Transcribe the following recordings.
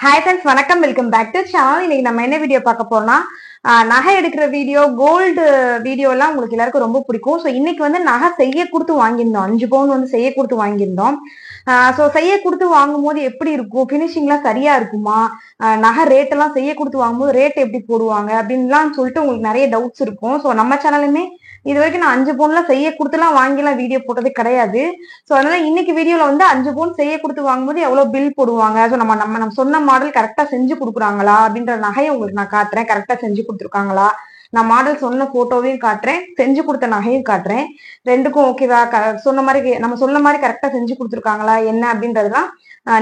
Hi friends, வணக்கம். Welcome back to channel. இன்னைக்கு நம்ம என்ன வீடியோ பார்க்க போறோம்னா, நகை எடுக்கிற வீடியோ, கோல்டு வீடியோ எல்லாம் உங்களுக்கு எல்லாருக்கும் ரொம்ப பிடிக்கும். ஸோ இன்னைக்கு வந்து நகை செய்ய கொடுத்து வாங்கியிருந்தோம். 5 பவுன் வந்து செய்ய கொடுத்து வாங்கியிருந்தோம். ஸோ செய்ய கொடுத்து வாங்கும்போது எப்படி இருக்கும், ஃபினிஷிங்லாம் சரியா இருக்குமா, நகை ரேட் எல்லாம் செய்ய கொடுத்து வாங்கும்போது ரேட் எப்படி போடுவாங்க அப்படின்லாம் சொல்லிட்டு உங்களுக்கு நிறைய டவுட்ஸ் இருக்கும். ஸோ நம்ம சேனலுமே இது வரைக்கும் நான் 5 பவுன்லாம் செய்ய கொடுத்துலாம் வாங்கிலாம் வீடியோ போட்டதே கிடையாது. ஸோ அதனால இன்னைக்கு வீடியோல வந்து 5 பவுன் செய்ய கொடுத்து வாங்கும்போது எவ்வளவு பில் போடுவாங்க, ஸோ நம்ம சொன்ன மாடல் கரெக்டா செஞ்சு கொடுக்குறாங்களா அப்படின்ற நகையை உங்களுக்கு நான் காட்டுறேன். கரெக்டா செஞ்சு கொடுத்துருக்காங்களா, நான் மாடல் சொன்ன போட்டோவையும் காட்டுறேன், செஞ்சு கொடுத்த நகையும் காட்டுறேன். ரெண்டுக்கும் ஓகேவா, சொன்ன மாதிரி நம்ம சொன்ன மாதிரி கரெக்டா செஞ்சு கொடுத்துருக்காங்களா என்ன அப்படின்றதுலாம்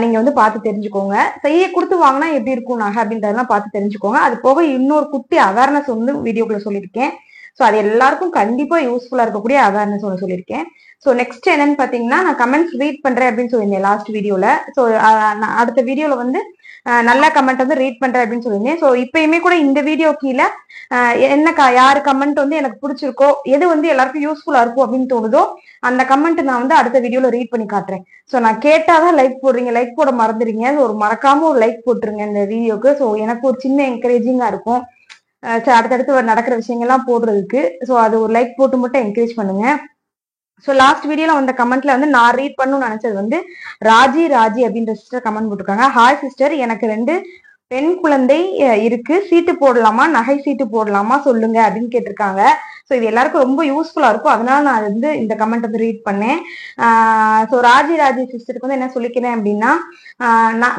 நீங்க வந்து பார்த்து தெரிஞ்சுக்கோங்க. செய்ய கொடுத்து வாங்கினா எப்படி இருக்கும் நகை அப்படின்றதெல்லாம் பார்த்து தெரிஞ்சுக்கோங்க. அது போக இன்னொரு குட்டி அவேர்னஸ் வந்து வீடியோக்குள்ள சொல்லியிருக்கேன். ஸோ அது எல்லாருக்கும் கண்டிப்பா யூஸ்ஃபுல்லா இருக்கக்கூடிய அவேர்னஸ் ஒன்று சொல்லியிருக்கேன். ஸோ நெக்ஸ்ட் என்னன்னு பாத்தீங்கன்னா, நான் கமெண்ட்ஸ் ரீட் பண்றேன் அப்படின்னு சொல்லியிருந்தேன் லாஸ்ட் வீடியோல. ஸோ அடுத்த வீடியோல வந்து நல்ல கமெண்ட் வந்து ரீட் பண்றேன் அப்படின்னு சொல்லியிருந்தேன். ஸோ இப்பயுமே கூட இந்த வீடியோ கீழே யாரு கமெண்ட் வந்து எனக்கு பிடிச்சிருக்கோ, எது வந்து எல்லாருக்கும் யூஸ்ஃபுல்லா இருக்கும் அப்படின்னு தோணுதோ அந்த கமெண்ட் நான் வந்து அடுத்த வீடியோல ரீட் பண்ணி காட்டுறேன். ஸோ நான் கேட்டாதான் லைக் போடுறீங்க, லைக் போட மறந்துடுறீங்க. ஒரு மறக்காம ஒரு லைக் போட்டுருங்க இந்த வீடியோக்கு. ஸோ எனக்கு ஒரு சின்ன என்கரேஜிங்கா இருக்கும் அடுத்தடுத்து நடக்கிற விஷயங்கள்லாம் போடுறதுக்கு. ஸோ அது ஒரு லைக் போட்டு மட்டும் என்கரேஜ் பண்ணுங்க. ஸோ லாஸ்ட் வீடியோல வந்த கமெண்ட்ல வந்து நான் ரீட் பண்ணணும்னு நினைச்சது வந்து ராஜி அப்படின்ற சிஸ்டர் கமெண்ட் போட்டிருக்காங்க. ஹாய் சிஸ்டர், எனக்கு 2 பெண் குழந்தை இருக்கு, சீட்டு போடலாமா, நகை சீட்டு போடலாமா சொல்லுங்க அப்படின்னு கேட்டிருக்காங்க. ஸோ இது எல்லாருக்கும் ரொம்ப யூஸ்ஃபுல்லா இருக்கும், அதனால நான் வந்து இந்த கமெண்ட் வந்து ரீட் பண்ணேன். ஸோ ராஜி சிஸ்டருக்கு வந்து என்ன சொல்லிக்கிறேன் அப்படின்னா,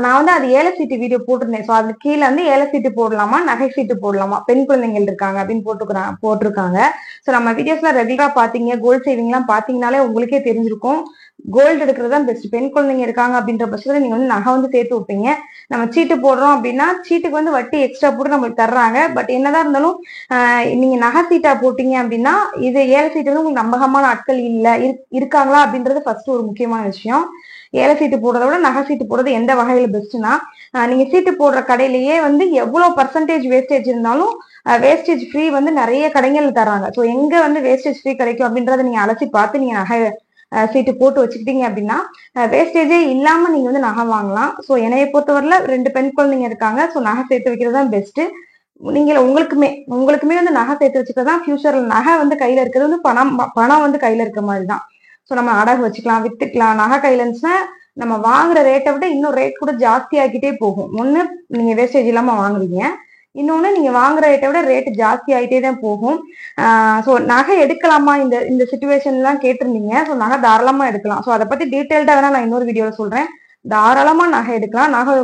நான் வந்து அது ஏல சீட்டு வீடியோ போட்டிருந்தேன். ஸோ அது கீழே வந்து ஏல சீட்டு போடலாமா, நகை சீட்டு போடலாமா, பெண் குழந்தைகள் இருக்காங்க அப்படின்னு போட்டிருக்காங்க. ஸோ நம்ம வீடியோஸ்லாம் ரெகுலரா பாத்தீங்க, கோல்டு சேவிங்லாம் பாத்தீங்கன்னாலே உங்களுக்கே தெரிஞ்சிருக்கும். கோல்டு எடுக்கிறது தான் பெஸ்ட். பெண் குழந்தைங்க இருக்காங்க அப்படின்ற பட்சத்துல நீங்க வந்து நகை வந்து சேர்த்து வைப்பீங்க. நம்ம சீட்டு போடுறோம் அப்படின்னா சீட்டுக்கு வந்து வட்டி எக்ஸ்ட்ரா போட்டு நம்மளுக்கு தர்றாங்க. பட் என்னதான் இருந்தாலும் நீங்க நகை சீட்டா போட்டீங்க அப்படின்னா, இது ஏல சீட்டு வந்து உங்களுக்கு நம்பகமான ஆட்கள் இருக்காங்களா அப்படின்றது ஃபர்ஸ்ட் ஒரு முக்கியமான விஷயம். ஏல சீட்டு போடுறத விட நகை சீட்டு போடுறது எந்த வகையில பெஸ்ட்னா, நீங்க சீட்டு போடுற கடையிலேயே வந்து எவ்வளவு பர்சன்டேஜ் வேஸ்டேஜ் இருந்தாலும் வேஸ்டேஜ் ஃப்ரீ வந்து நிறைய கடைகள் தராங்க. ஸோ எங்க வந்து வேஸ்டேஜ் ஃப்ரீ கிடைக்கும் அப்படின்றத நீங்க அலசி பார்த்து நீங்க நகை சீட்டு போட்டு வச்சுக்கிட்டீங்க அப்படின்னா வேஸ்டேஜே இல்லாம நீங்க வந்து நகை வாங்கலாம். ஸோ என்னைய பொறுத்தவரையில 2 பெண் குழந்தைங்க இருக்காங்க. ஸோ நகை சேர்த்து வைக்கிறது தான் பெஸ்ட். நீங்க உங்களுக்குமே வந்து நகை சேர்த்து வச்சுக்கிறதா ஃபியூச்சர்ல நகை வந்து கையில இருக்கிறது வந்து பணம் வந்து கையில இருக்க மாதிரி தான். ஸோ நம்ம அடகு வச்சுக்கலாம், வித்துக்கலாம். நகை கையில இருந்துச்சுன்னா நம்ம வாங்குற ரேட்டை விட இன்னும் ரேட் கூட ஜாஸ்தி ஆகிட்டே போகும். ஒண்ணு நீங்க வேஸ்டேஜ் இல்லாம வாங்குவீங்க, இன்னொன்னு நீங்க வாங்குற ரேட்டை விட ரேட் ஜாஸ்தி ஆகிட்டே தான் போகும். ஸோ நகை எடுக்கலாமா இந்த இந்த சுச்சுவேஷன் எல்லாம் கேட்டிருந்தீங்க. ஸோ நகை தாராளமா எடுக்கலாம். ஸோ அதை பத்தி டீட்டெயில்டா வேணா நான் இன்னொரு வீடியோல சொல்றேன். தாராளமா நகை எடுக்கலாம். நகை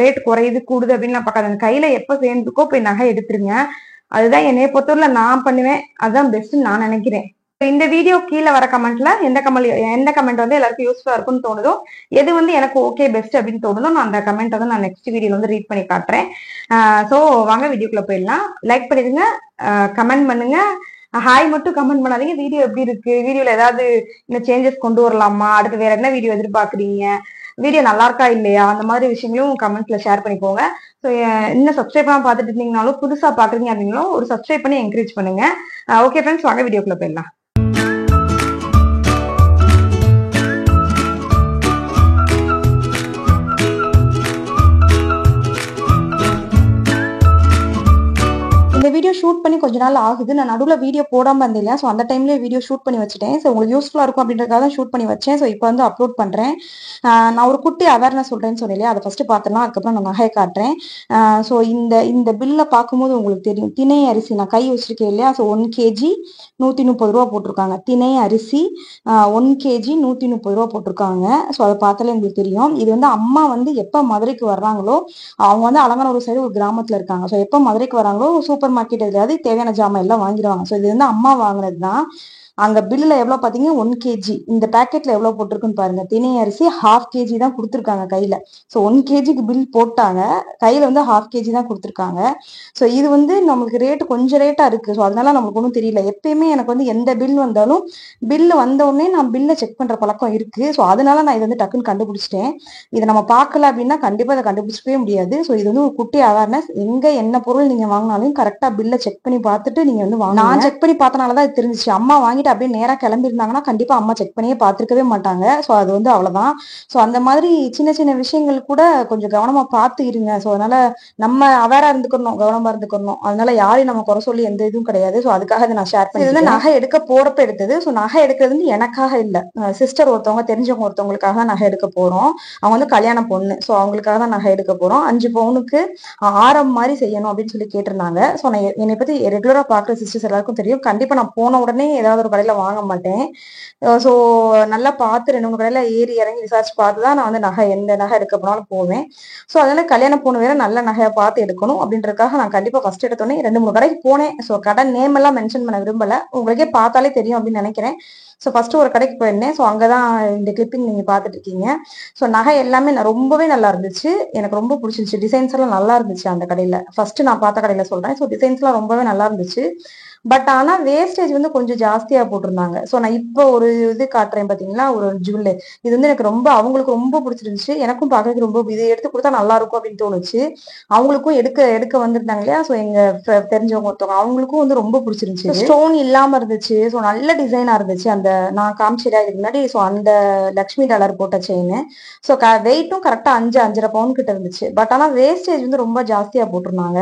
ரேட் குறையுது கூடுது அப்படின்னு நான் பார்க்காத, கையில எப்ப சேர்ந்துக்கோ போய் நகை எடுத்துருங்க. அதுதான் என்னைய பொறுத்தவரையில நான் பண்ணுவேன், அதுதான் பெஸ்ட்னு நான் நினைக்கிறேன். இந்த வீடியோ கீழே வர கமெண்ட்ல எந்த கமெண்ட் வந்து எல்லாருக்கும் யூஸ்ஃபுல்லா இருக்கும்னு தோணுதோ, எது வந்து எனக்கு ஓகே பெஸ்ட் அப்படின்னு தோணுதோ நான் அந்த கமெண்ட் வந்து நான் நெக்ஸ்ட் வீடியோல வந்து ரீட் பண்ணி காட்டுறேன். ஸோ வாங்க வீடியோக்குள்ள போயிடலாம். லைக் பண்ணிடுங்க, கமெண்ட் பண்ணுங்க. ஹாய் மட்டும் கமெண்ட் பண்ணாதீங்க. வீடியோ எப்படி இருக்கு, வீடியோல ஏதாவது இன்னும் சேஞ்சஸ் கொண்டு வரலாமா, அடுத்து வேற என்ன வீடியோ எதிர்பார்க்குறீங்க, வீடியோ நல்லா இருக்கா இல்லையா, அந்த மாதிரி விஷயங்களும் கமெண்ட்ல ஷேர் பண்ணிக்கோங்க. ஸோ இன்னும் சப்ஸ்கிரைப் பண்ணா பார்த்துட்டு இருந்தீங்கனாலும், புதுசா பாக்குறீங்க அப்படின்னாலும் ஒரு சப்ஸ்கிரைப் பண்ணி என்கரேஜ் பண்ணுங்க. ஓகே ஃப்ரெண்ட்ஸ், வாங்க வீடியோக்குள்ள போயிடலாம். இந்த வீடியோ ஷூட் பண்ணி கொஞ்ச நாள் ஆகுது. நான் நடுவில் வீடியோ போடாமல் இருந்தேன் இல்லையா, ஸோ அந்த டைம்லேயே வீடியோ ஷூட் பண்ணி வச்சுட்டேன். ஸோ உங்களுக்கு யூஸ்ஃபுல்லாக இருக்கும் அப்படின்றதுக்காக தான் ஷூட் பண்ணி வச்சேன். ஸோ இப்போ வந்து அப்லோட் பண்ணுறேன். நான் ஒரு குட்டி அவேர்னஸ் சொல்கிறேன்னு சொன்னேன் இல்லையா, அதை ஃபஸ்ட்டு பார்த்துலாம், அதுக்கப்புறம் நான் நகை காட்டுறேன். ஸோ இந்த பில்லை பார்க்கும்போது உங்களுக்கு தெரியும், திணை அரிசி நான் கை வச்சிருக்கேன் இல்லையா. ஸோ 1 kg 130 ரூபா போட்டிருக்காங்க. திணை அரிசி 1 kg 130 ரூபா போட்டிருக்காங்க. ஸோ அதை பார்த்தாலே உங்களுக்கு தெரியும். இது வந்து அம்மா வந்து எப்போ மதுரைக்கு வர்றாங்களோ, அவங்க வந்து அலங்காநல்லூர் சைடு ஒரு கிராமத்தில் இருக்காங்க. ஸோ எப்போ மதுரைக்கு வராங்களோ சூப்பர் மார்க்கெட் எதுலையாவது தேவையான ஜாமான் எல்லாம் வாங்கிடுவாங்க. ஸோ இது வந்து அம்மா வாங்கினது தான். அங்க பில்லுல எவ்வளவு பாத்தீங்க, 1 kg. இந்த பேக்கெட்ல எவ்வளவு போட்டிருக்குன்னு பாருங்க. திணை அரிசி 1/2 kg தான் கொடுத்துருக்காங்க கையில. ஸோ 1 kgக்கு பில் போட்டாங்க, கையில வந்து 1/2 kg தான் கொடுத்துருக்காங்க. ஸோ இது வந்து நம்மளுக்கு ரேட்டு கொஞ்சம் ரேட்டா இருக்கு. ஸோ அதனால நம்மளுக்கு ஒன்றும் தெரியல. எப்பயுமே எனக்கு வந்து எந்த பில் வந்தாலும் பில்லு வந்த உடனே நான் பில்லை செக் பண்ற பழக்கம் இருக்கு. ஸோ அதனால நான் இதை வந்து டக்குன்னு கண்டுபிடிச்சிட்டேன். இதை நம்ம பார்க்கல அப்படின்னா கண்டிப்பா இதை கண்டுபிடிச்சிக்கவே முடியாது. ஸோ இது வந்து ஒரு குட்டி அவேர்னஸ். எங்க என்ன பொருள் நீங்க வாங்கினாலும் கரெக்டா பில்லை செக் பண்ணி பார்த்துட்டு நீங்க வந்து வாங்க. நான் செக் பண்ணி பார்த்தனாலதான் இது தெரிஞ்சிச்சு. அம்மா வாங்கிட்டு வாங்கிட்டு அப்படியே நேராக கிளம்பியிருந்தாங்கன்னா கண்டிப்பா அம்மா செக் பண்ணியே பார்த்துருக்கவே மாட்டாங்க. ஸோ அது வந்து அவ்வளவுதான். ஸோ அந்த மாதிரி சின்ன சின்ன விஷயங்கள் கூட கொஞ்சம் கவனமா பார்த்து இருங்க. ஸோ அதனால நம்ம அவேரா இருந்துக்கணும், கவனமா இருந்துக்கணும். அதனால யாரையும் நம்ம குறை சொல்லி எந்த இதுவும் கிடையாது. ஸோ அதுக்காக இதை நான் ஷேர் பண்ணி. இது வந்து நகை எடுக்க போறப்ப எடுத்தது. ஸோ நகை எடுக்கிறது வந்து எனக்காக இல்ல, சிஸ்டர் ஒருத்தவங்க தெரிஞ்சவங்க ஒருத்தவங்களுக்காக தான் நகை எடுக்க போறோம். அவங்க வந்து கல்யாண பொண்ணு. ஸோ அவங்களுக்காக தான் நகை எடுக்க போறோம். 5 பவுனுக்கு ஆரம் மாதிரி செய்யணும் அப்படின்னு சொல்லி கேட்டிருந்தாங்க. ஸோ நான் என்னை பத்தி ரெகுலரா பாக்குற சிஸ்டர்ஸ் எல்லாருக்கும் தெரியும். கண்டிப்பா நான் போன உடனே ஏதாவது ஒரு கடையில வாங்க மாட்டேன். ஸோ நல்லா பார்த்து 2 3 கடையில ஏறி இறங்கி விசாரிச்சு பார்த்து தான் நான் வந்து நகை எந்த நகை எடுக்க போனாலும் போவேன். ஸோ அதனால கல்யாண பொண்ணு வேற நல்ல நகையை பார்த்து எடுக்கணும் அப்படின்றதுக்காக நான் கண்டிப்பா ஃபர்ஸ்ட் எடுத்தோடனே 2 3 கடைக்கு போனேன். ஸோ கடை நேம் எல்லாம் மென்ஷன் பண்ண விரும்பல, உங்களுக்கே பார்த்தாலே தெரியும் அப்படின்னு நினைக்கிறேன். ஸோ ஃபர்ஸ்ட் ஒரு கடைக்கு போயிருந்தேன். ஸோ அங்கதான் இந்த கிளிப்பிங் நீங்க பார்த்துட்டு இருக்கீங்க. ஸோ நகை எல்லாமே ரொம்பவே நல்லா இருந்துச்சு, எனக்கு ரொம்ப பிடிச்சிருச்சு. டிசைன்ஸ் எல்லாம் நல்லா இருந்துச்சு அந்த கடையில. ஃபர்ஸ்ட் நான் பார்த்த கடையில சொல்றேன். ஸோ டிசைன்ஸ் எல்லாம் ரொம்பவே நல்லா இருந்துச்சு. பட் ஆனா வேஸ்டேஜ் வந்து கொஞ்சம் ஜாஸ்தியா போட்டிருந்தாங்க. ஸோ நான் இப்போ ஒரு இது காட்டுறேன் பாத்தீங்களா, ஒரு ஜுவல்லு. இது வந்து எனக்கு ரொம்ப, அவங்களுக்கு ரொம்ப பிடிச்சிருந்துச்சு, எனக்கும் பார்க்கறதுக்கு ரொம்ப இதை எடுத்து கொடுத்தா நல்லா இருக்கும் அப்படின்னு தோணுச்சு. அவங்களுக்கும் எடுக்க எடுக்க வந்திருந்தாங்க இல்லையா, ஸோ எங்க தெரிஞ்சவங்க ஒருத்தவங்க, அவங்களுக்கும் வந்து ரொம்ப பிடிச்சிருந்துச்சு. ஸ்டோன் இல்லாம இருந்துச்சு. ஸோ நல்ல டிசைனா இருந்துச்சு அந்த நான் காமிச்சிடா இதுக்கு முன்னாடி. ஸோ அந்த லக்ஷ்மி டாலர் போட்ட செயின். ஸோ வெயிட்டும் கரெக்டா 5 5.5 பவுன் கிட்ட இருந்துச்சு. பட் ஆனா வேஸ்டேஜ் வந்து ரொம்ப ஜாஸ்தியா போட்டிருந்தாங்க.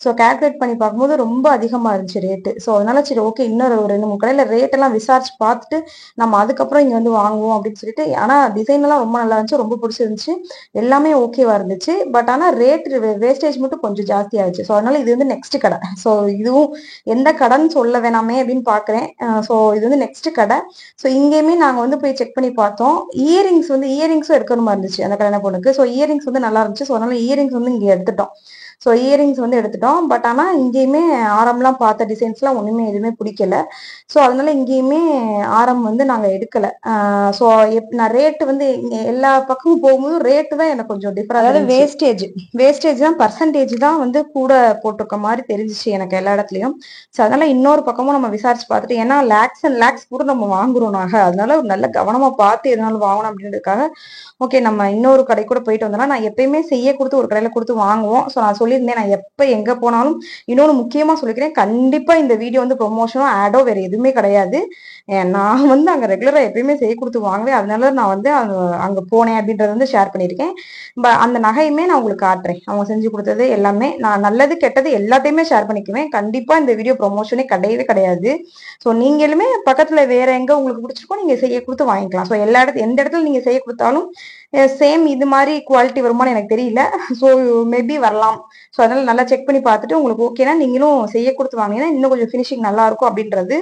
ஸோ கால்குலேட் பண்ணி பார்க்கும்போது ரொம்ப அதிகமா இருந்துச்சு ரேட்டு. ஸோ அதனால சரி ஓகே, இன்னொரு 2 3 கடையில ரேட் எல்லாம் விசாரிச்சு பார்த்துட்டு நம்ம அதுக்கப்புறம் இங்க வந்து வாங்குவோம் அப்படின்னு சொல்லிட்டு. ஆனா டிசைன் எல்லாம் ரொம்ப நல்லா இருந்துச்சு, ரொம்ப பிடிச்சிருந்துச்சு, எல்லாமே ஓகேவா இருந்துச்சு. பட் ஆனா ரேட் வேஸ்டேஜ் மட்டும் கொஞ்சம் ஜாஸ்தி ஆயிடுச்சு. ஸோ அதனால இது வந்து நெக்ஸ்ட் கடை. ஸோ இதுவும் எந்த கடைன்னு சொல்ல வேணாமே அப்படின்னு பாக்குறேன். ஸோ இது வந்து நெக்ஸ்ட் கடை. ஸோ இங்கேயுமே நாங்க வந்து போய் செக் பண்ணி பார்த்தோம். இயரிங்ஸும் எடுக்கணுமா இருந்துச்சு அந்த கல்யாண பொண்ணுக்கு. ஸோ இயரிங்ஸ் வந்து நல்லா இருந்துச்சு. ஸோ அதனால இயரிங்ஸ் வந்து இங்க எடுத்துட்டோம். ஸோ இயரிங்ஸ் வந்து எடுத்துட்டோம். பட் ஆனால் இங்கேயுமே ஆரம்லாம் பார்த்த டிசைன்ஸ்லாம் ஒன்றுமே எதுவுமே பிடிக்கல. ஸோ அதனால இங்கேயுமே ஆரம் வந்து நாங்கள் எடுக்கலை. ஸோ நான் ரேட்டு வந்து எல்லா பக்கமும் போகும்போது ரேட்டு தான் எனக்கு கொஞ்சம் டிஃபரெண்ட். அதாவது வேஸ்டேஜ் தான், பர்சன்டேஜ் தான் வந்து கூட போட்டிருக்க மாதிரி தெரிஞ்சிச்சு எனக்கு எல்லா இடத்துலையும். ஸோ அதனால இன்னொரு பக்கமும் நம்ம விசாரிச்சு பார்த்துட்டு, ஏன்னா லேக்ஸ் அண்ட் லேக்ஸ் கூட நம்ம வாங்குறோம் நாங்கள், அதனால ஒரு நல்ல கவனமாக பார்த்து எதனாலும் வாங்கணும் அப்படின்றதுக்காக ஓகே நம்ம இன்னொரு கடை கூட போயிட்டு வந்தோம்னா, நான் எப்பயுமே செய்ய கொடுத்து ஒரு கடையில கொடுத்து வாங்குவோம். ஸோ நான் சொல்லியிருந்தேன், நான் எப்போ எங்க போனாலும் இன்னொன்று முக்கியமா சொல்லிக்கிறேன், கண்டிப்பா இந்த வீடியோ வந்து ப்ரொமோஷனோ ஆடோ வேற எதுவுமே கிடையாது. நான் வந்து அங்க ரெகுலரா எப்பயுமே செய்ய கொடுத்து வாங்குவேன். அதனால நான் வந்து அங்க போனேன் அப்படின்றத வந்து ஷேர் பண்ணியிருக்கேன். அந்த நகையுமே நான் உங்களுக்கு காட்டுறேன், அவங்க செஞ்சு கொடுத்தது எல்லாமே. நான் நல்லது கெட்டது எல்லாத்தையுமே ஷேர் பண்ணிக்குவேன். கண்டிப்பா இந்த வீடியோ ப்ரொமோஷனே கிடையவே கிடையாது. ஸோ நீங்களுமே பக்கத்துல வேற எங்க உங்களுக்கு பிடிச்சிருக்கோ நீங்க செய்ய கொடுத்து வாங்கிக்கலாம். ஸோ எந்த இடத்துல நீங்க செய்ய கொடுத்தாலும் சேம் இது மாதிரி குவாலிட்டி வருமானு எனக்கு தெரியல. ஸோ மேபி வரலாம். ஸோ அதனால நல்லா செக் பண்ணி பார்த்துட்டு உங்களுக்கு ஓகேனா நீங்களும் செய்ய கொடுத்து வாங்கினீங்கன்னா இன்னும் கொஞ்சம் ஃபினிஷிங் நல்லா இருக்கும் அப்படின்றது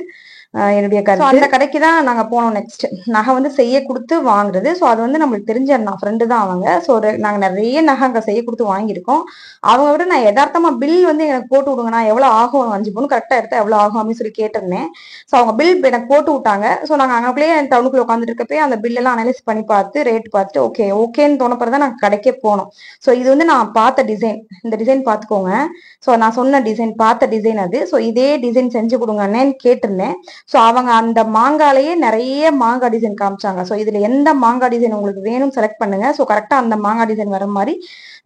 என்னுடைய கருத்து. அந்த கடைக்கு தான் நாங்க போனோம் நெக்ஸ்ட். நகை வந்து செய்ய கொடுத்து வாங்குறது. ஸோ அது வந்து நம்மளுக்கு தெரிஞ்ச ஃப்ரெண்டு தான் அவங்க. ஸோ நாங்க நிறைய நகை அங்கே செய்ய கொடுத்து வாங்கியிருக்கோம். அவங்க விட நான் யதார்த்தமா பில் வந்து எனக்கு போட்டு விடுங்க, நான் எவ்வளவு ஆகும் 5 பவுன் கரெக்டா எடுத்தா எவ்வளவு ஆகும் அப்படின்னு சொல்லி கேட்டிருந்தேன். ஸோ அவங்க பில் எனக்கு போட்டு விட்டாங்க. ஸோ நாங்க அங்கக்குள்ளேயே டவுனுக்குள்ள உட்காந்துட்டு இருக்கப்பே அந்த பில் எல்லாம் அனலைஸ் பண்ணி பார்த்து ரேட் பார்த்துட்டு ஓகேன்னு தோணப்பறதான் நாங்க கடைக்கே போனோம். ஸோ இது வந்து நான் பார்த்த டிசைன், இந்த டிசைன் பார்த்துக்கோங்க. ஸோ நான் சொன்ன டிசைன் பார்த்த டிசைன் அது. ஸோ இதே டிசைன் செஞ்சு கொடுங்கன்னு கேட்டிருந்தேன். ஸோ அவங்க அந்த மாங்காலேயே நிறைய மாங்காய் டிசைன் காமிச்சாங்க. ஸோ இதுல எந்த மாங்காய் டிசைன் உங்களுக்கு வேணும் செலக்ட் பண்ணுங்க. ஸோ கரெக்டா அந்த மாங்காய் டிசைன் வர மாதிரி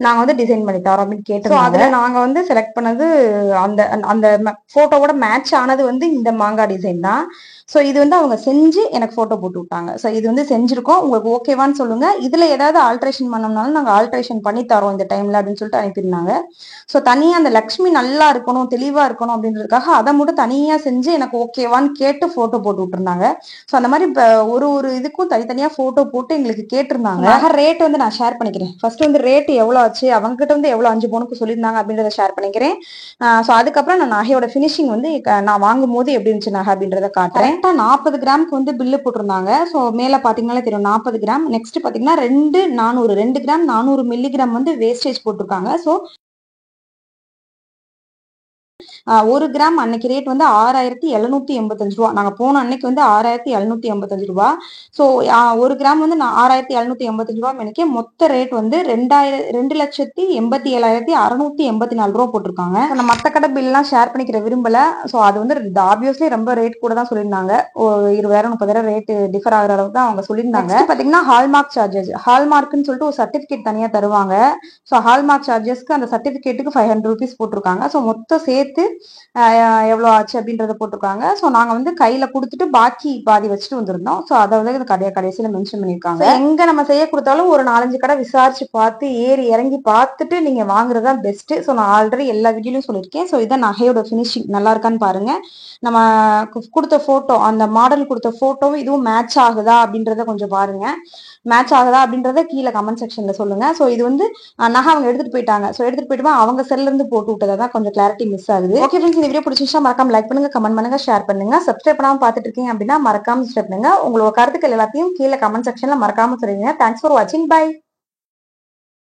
நாங்க வந்து டிசைன் பண்ணி தரோம் அப்படின்னு கேட்டோம். அதுல நாங்க வந்து செலக்ட் பண்ணது அந்த அந்த போட்டோவோட மேட்ச் ஆனது வந்து இந்த மாங்காய் டிசைன் தான். ஸோ இது வந்து அவங்க செஞ்சு எனக்கு போட்டோ போட்டு விட்டாங்க. ஸோ இது வந்து செஞ்சிருக்கோம், உங்களுக்கு ஓகேவான்னு சொல்லுங்க, இதுல ஏதாவது ஆல்ட்ரேஷன் பண்ணோம்னாலும் நாங்க ஆல்ட்ரேஷன் பண்ணி தரோம் இந்த டைம்ல அப்படின்னு சொல்லிட்டு அனுப்பியிருந்தாங்க. ஸோ தனியா அந்த லக்ஷ்மி நல்லா இருக்கணும் தெளிவா இருக்கணும் அப்படின்றதுக்காக அதை மட்டும் தனியா செஞ்சு எனக்கு ஓகேவான்னு கேட்டு போட்டோ போட்டு விட்டுருந்தாங்க. ஸோ அந்த மாதிரி ஒரு இதுக்கும் தனித்தனியா போட்டோ போட்டு எங்களுக்கு கேட்டிருந்தாங்க. ரேட் வந்து நான் ஷேர் பண்ணிக்கிறேன். ஃபர்ஸ்ட் வந்து ரேட் எவ்வளவு ஆச்சு, அவங்க கிட்ட வந்து எவ்வளவு 5 பவுனுக்கு சொல்லியிருந்தாங்க அப்படின்றத ஷேர் பண்ணிக்கிறேன். ஸோ அதுக்கப்புறம் நான் நகையோட ஃபினிஷிங் வந்து நான் வாங்கும் போது எப்படி இருந்துச்சு நகை அப்படின்றத காட்டுறேன். 40 கிராமுக்கு வந்து பில்லு போட்டிருந்தாங்க. ஸோ மேல பாத்தீங்கன்னாலே தெரியும் 40 கிராம். நெக்ஸ்ட் பாத்தீங்கன்னா 2 கிராம் 400 மில்லிகிராம் வந்து வேஸ்டேஜ் போட்டிருக்காங்க. ஸோ 1 கிராம் அன்னைக்கு ரேட் வந்து 6785 ரூபா. நாங்க போன அன்னைக்கு வந்து 6785 ரூபா. ஸோ 1 கிராம் வந்து 6785 ரூபா நினைக்க. மொத்த ரேட் வந்து 2,87,684 ரூபா போட்டிருக்காங்க. நான் மற்ற கடை பில்லாம் ஷேர் பண்ணிக்கிற விரும்பல. ஸோ அது வந்து ஆப்வியஸ்லி ரொம்ப ரேட் கூட தான் சொல்லியிருந்தாங்க. 20,000 30,000 ரேட் டிஃபர் ஆகிற அளவுக்கு தான் அவங்க சொல்லியிருந்தாங்க. பாத்தீங்கன்னா ஹால்மார்க் சார்ஜஸ், ஹால்மார்க்னு சொல்லிட்டு ஒரு சர்டிபிகேட் தனியா தருவாங்க. ஸோ ஹால்மார்க் சார்ஜஸ்க்கு அந்த சர்டிபிகேட்டுக்கு 500 ரூபீஸ் போட்டிருக்காங்க. ஸோ மொத்தம் சேர்த்து சேர்த்து எவ்வளோ ஆச்சு அப்படின்றத போட்டிருக்காங்க. ஸோ நாங்கள் வந்து கையில கொடுத்துட்டு பாக்கி பாதி வச்சுட்டு வந்திருந்தோம். ஸோ அதை வந்து கடைசியில் மென்ஷன் பண்ணியிருக்காங்க. எங்க நம்ம செய்ய கொடுத்தாலும் ஒரு 4-5 கடை விசாரிச்சு பார்த்து ஏறி இறங்கி பார்த்துட்டு நீங்க வாங்குறதா பெஸ்ட். ஸோ நான் ஆல்ரெடி எல்லா வீடியோலையும் சொல்லியிருக்கேன். ஸோ இதான் நகையோட ஃபினிஷிங் நல்லா இருக்கான்னு பாருங்க. நம்ம கொடுத்த போட்டோ, அந்த மாடல் கொடுத்த போட்டோவும் இதுவும் மேட்ச் ஆகுதா அப்படின்றத கொஞ்சம் பாருங்க. மேட்ச் ஆகுதா அப்படின்றத கீழே கமெண்ட் செக்ஷன்ல சொல்லுங்க. ஸோ இது வந்து நகை அவங்க எடுத்துட்டு போயிட்டாங்க. ஸோ எடுத்துட்டு போயிட்டு அவங்க செல்ல இருந்து போட்டு விட்டதான் கொஞ்சம் கிளாரிட்டி மிஸ் ஆகுது. ஓகே ஃப்ரெண்ட்ஸ், இந்த வீடியோ பிடிச்சிருந்தா மறக்காம லைக் பண்ணுங்க, கமெண்ட் பண்ணுங்க, ஷேர் பண்ணுங்க. சப்ஸ்கிரைப் பண்ணாம பார்த்துட்டு இருக்கீங்க அப்படின்னா மறக்காம சப்ஸ்கிரைப் பண்ணுங்க. உங்களோட கருத்துக்கள் எல்லாத்தையும் கீழே கமெண்ட் செக்ஷன்ல மறக்காம சொல்லுங்க. தேங்க்ஸ் ஃபார் வாட்சிங். பை.